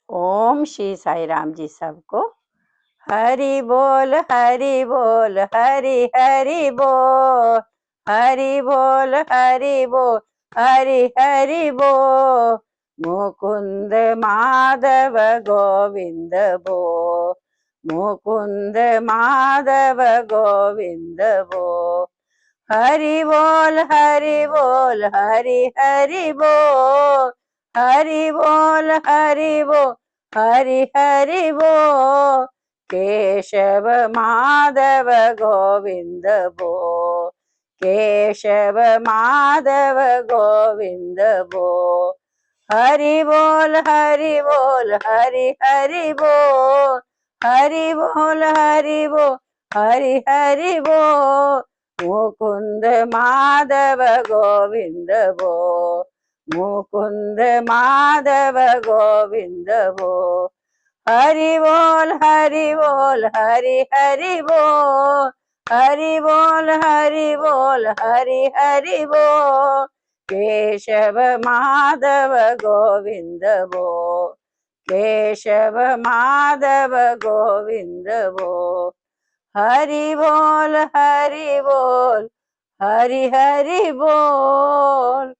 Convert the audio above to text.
ओम श्री साई राम जी सबको। हरि बोल हरि बोल हरि हरि बोल, हरि बोल हरि बोल हरि हरि बोल। मुकुंद माधव गोविंद बोल, मुकुंद माधव गोविंद बोल। हरि बोल हरि बोल हरि हरि बोल, हरि बोल हरि बोल हरि हरि बोल। केशव माधव गोविंद बोल, केशव माधव गोविंद बोल। हरि बोल हरि बोल हरि हरि बोल, हरि बोल हरि बोल हरि हरि बोल। मुकुंद माधव गोविंद बोल, मुकुंद माधव गोविंद बोल। हरि बोल हरि बोल हरि हरि बोल, हरि बोल हरि बोल हरि हरि बोल। केशव माधव गोविंद बोल, केशव माधव गोविंद बोल। हरि बोल हरि बोल हरि हरि बोल।